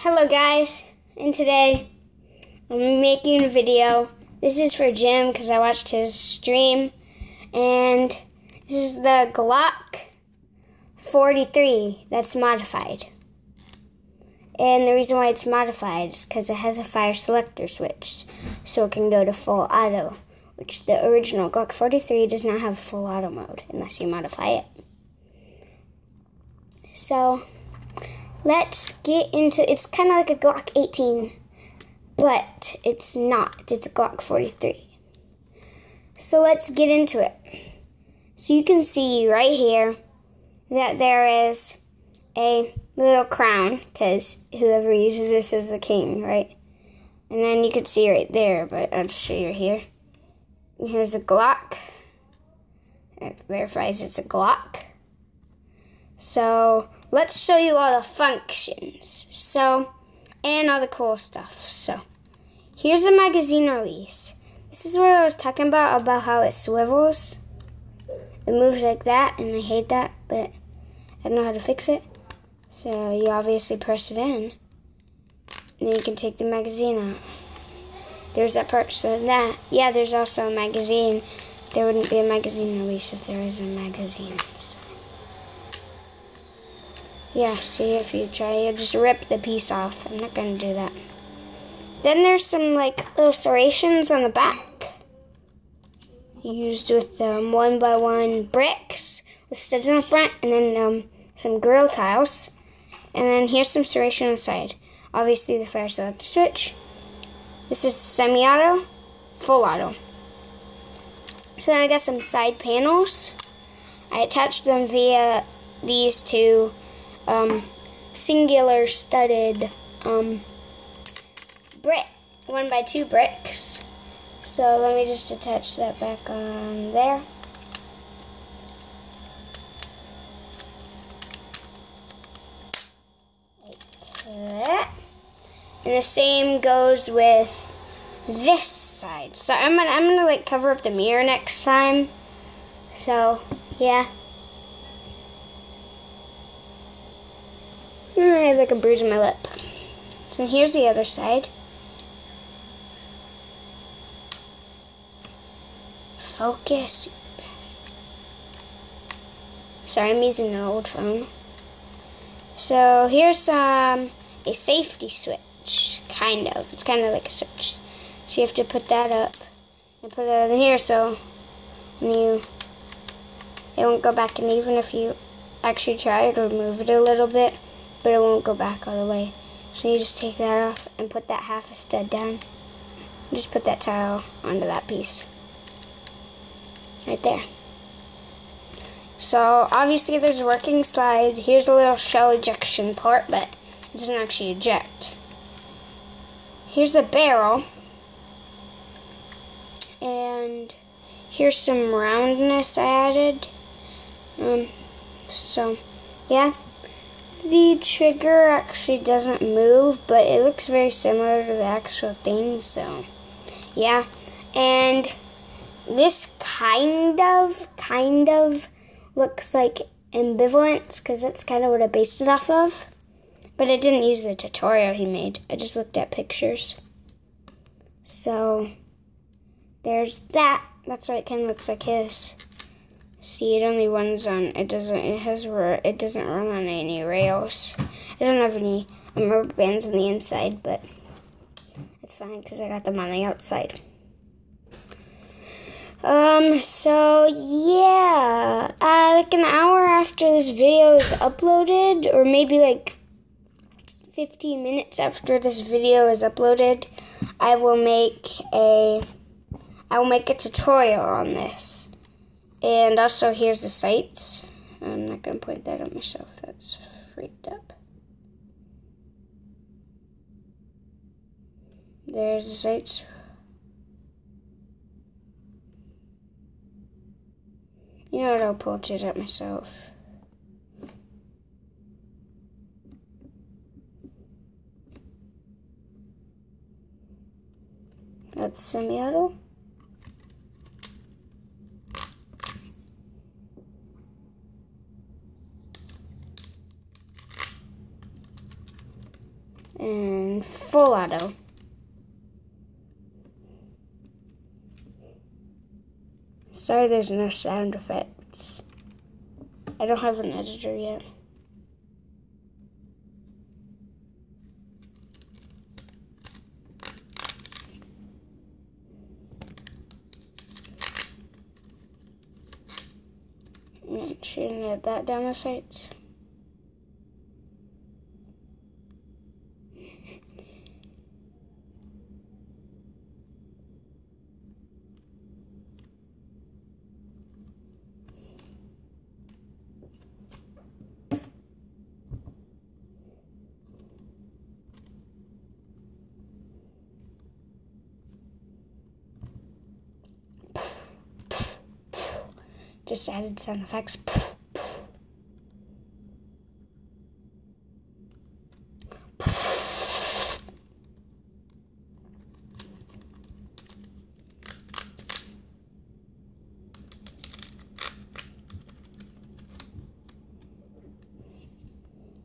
Hello guys, and today I'm making a video. This is for Jim because I watched his stream, and this is the Glock 43 that's modified. And the reason why it's modified is because it has a fire selector switch, so it can go to full auto, which the original Glock 43 does not have full auto mode unless you modify it. So let's get into, it's kind of like a Glock 18, but it's not. It's a Glock 43. So let's get into it. So you can see right here that there is a little crown, because whoever uses this is the king, right? And then you can see right there, but I'll just show you here. And here's a Glock. It verifies it's a Glock. So let's show you all the functions. And all the cool stuff. So here's the magazine release. This is what I was talking about how it swivels. It moves like that, and I hate that, but I don't know how to fix it. So you obviously press it in, and then you can take the magazine out. There's that part. So yeah, there's also a magazine. There wouldn't be a magazine release if there was a magazine. So yeah, see, if you try, you'll just rip the piece off. I'm not going to do that. Then there's some, little serrations on the back. Used with 1x1 bricks with studs in the front, and then some grill tiles. And then here's some serration on the side. Obviously, the fire selector switch. This is semi-auto, full auto. So then I got some side panels. I attached them via these two singular studded 1x2 bricks. So let me just attach that back on there. Like that. And the same goes with this side. So I'm gonna cover up the mirror next time. So yeah. I have a bruise on my lip. So here's the other side. Focus. Sorry, I'm using an old phone. So here's a safety switch, kind of. It's kind of like a switch. So you have to put that up and put it in here, so it won't go back. And even if you actually try to move it a little bit, but it won't go back all the way. So you just take that off and put that half a stud down. Just put that tile onto that piece. Right there. So obviously there's a working slide. Here's a little shell ejection part, but it doesn't actually eject. Here's the barrel. And here's some roundness I added. So yeah. The trigger actually doesn't move, but it looks very similar to the actual thing, so yeah. And this kind of looks like ambivalence, because that's kind of what I based it off of. But I didn't use the tutorial he made. I just looked at pictures. So there's that. That's why it kind of looks like his. See, it only runs on, it doesn't run on any rails. It doesn't have any rubber bands on the inside, but it's fine because I got them on the outside. So yeah, like an hour after this video is uploaded, or maybe 15 minutes after this video is uploaded, I will make a tutorial on this. And also, here's the sights. I'm not going to point that at myself. That's freaked up. There's the sights. You know what? I'll point it at myself. That's semi-auto. And full auto. Sorry there's no sound effects. I don't have an editor yet. I'm not shooting at that demo sites. Just added sound effects.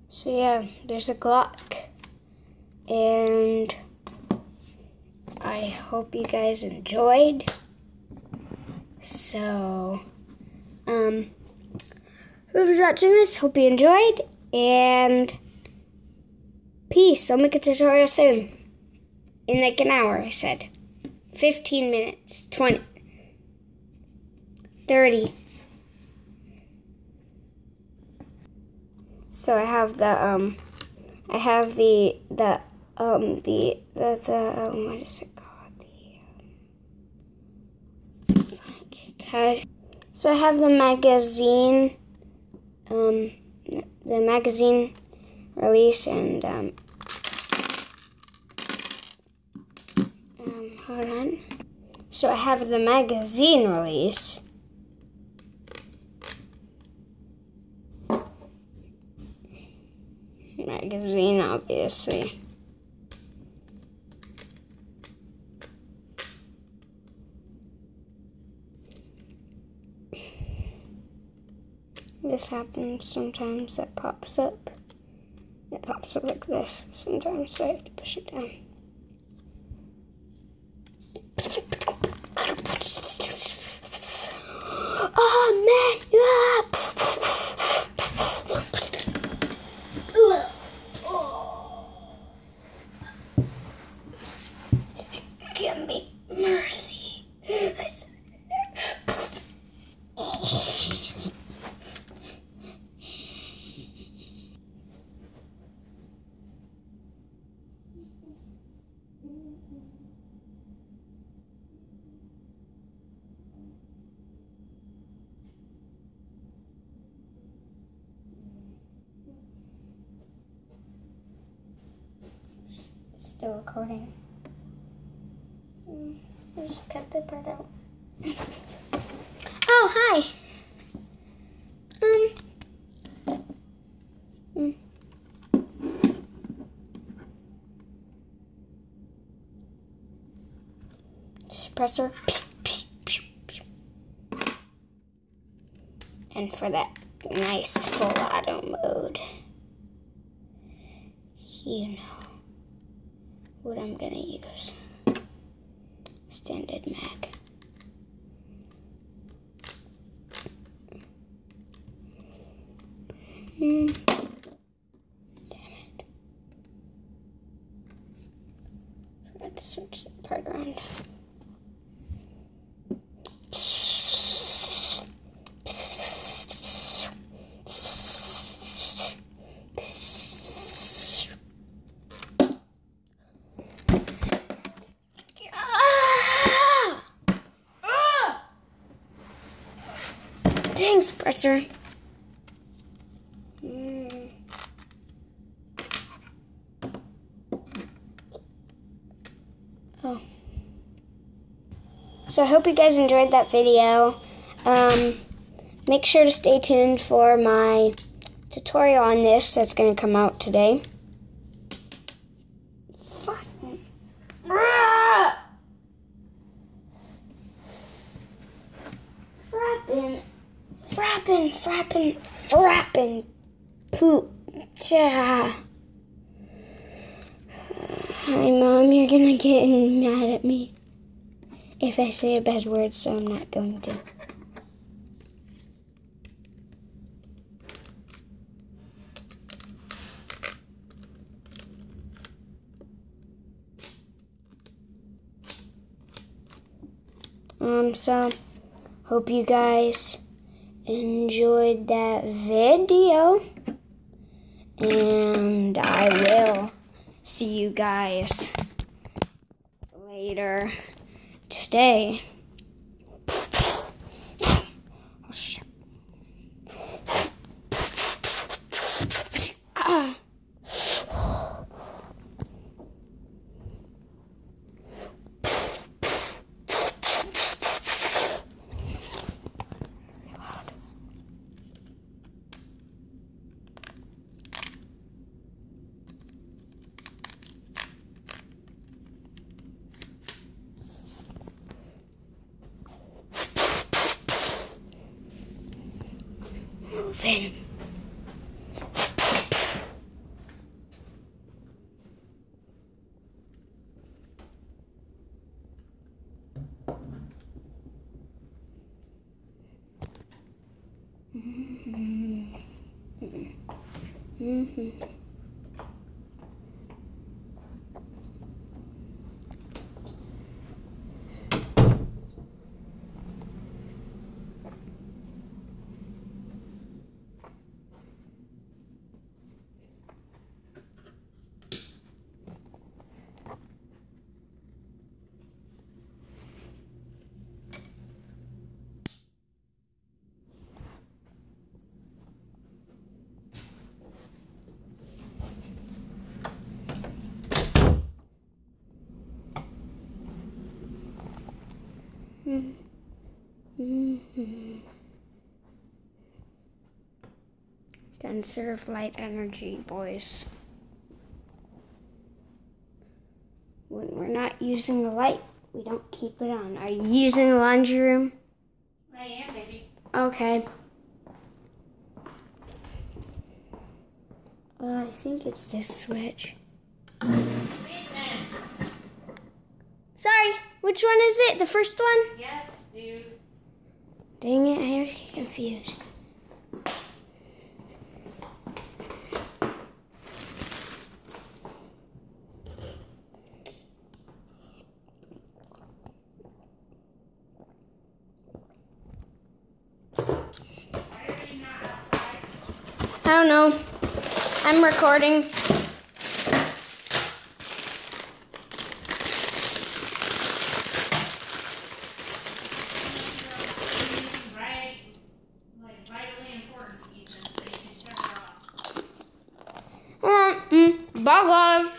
So yeah, there's a Glock, and I hope you guys enjoyed. So, whoever's watching this, hope you enjoyed, and peace. I'll make a tutorial soon. In like an hour, I said. 15 minutes, 20, 30. So I have the what is it called? Okay. So I have the magazine, release, and hold on. So I have the magazine release. Magazine, obviously. This happens sometimes, that pops up. It pops up like this sometimes, so I have to push it down. Oh man! Give me mercy. Still recording. I just cut the part out. Oh, hi. Suppressor. And for that nice full auto mode, you know what I'm gonna use. Standard mag. Damn it. Forgot to switch that part around. Dang, suppressor. Oh. So I hope you guys enjoyed that video. Make sure to stay tuned for my tutorial on this that's going to come out today. Frappin', poop. You're gonna get mad at me if I say a bad word, so I'm not going to. So hope you guys enjoyed that video, and I will see you guys later today. Oh, shit. Moving. Conserve light energy, boys. When we're not using the light, we don't keep it on. Are you using the laundry room? I am, baby. Okay. I think it's this switch. Sorry, which one is it? The first one? Yes, dude. Dang it, I always get confused. I don't know. I'm recording. Vitally important, Ethan, so you can shut her off. Bye, guys.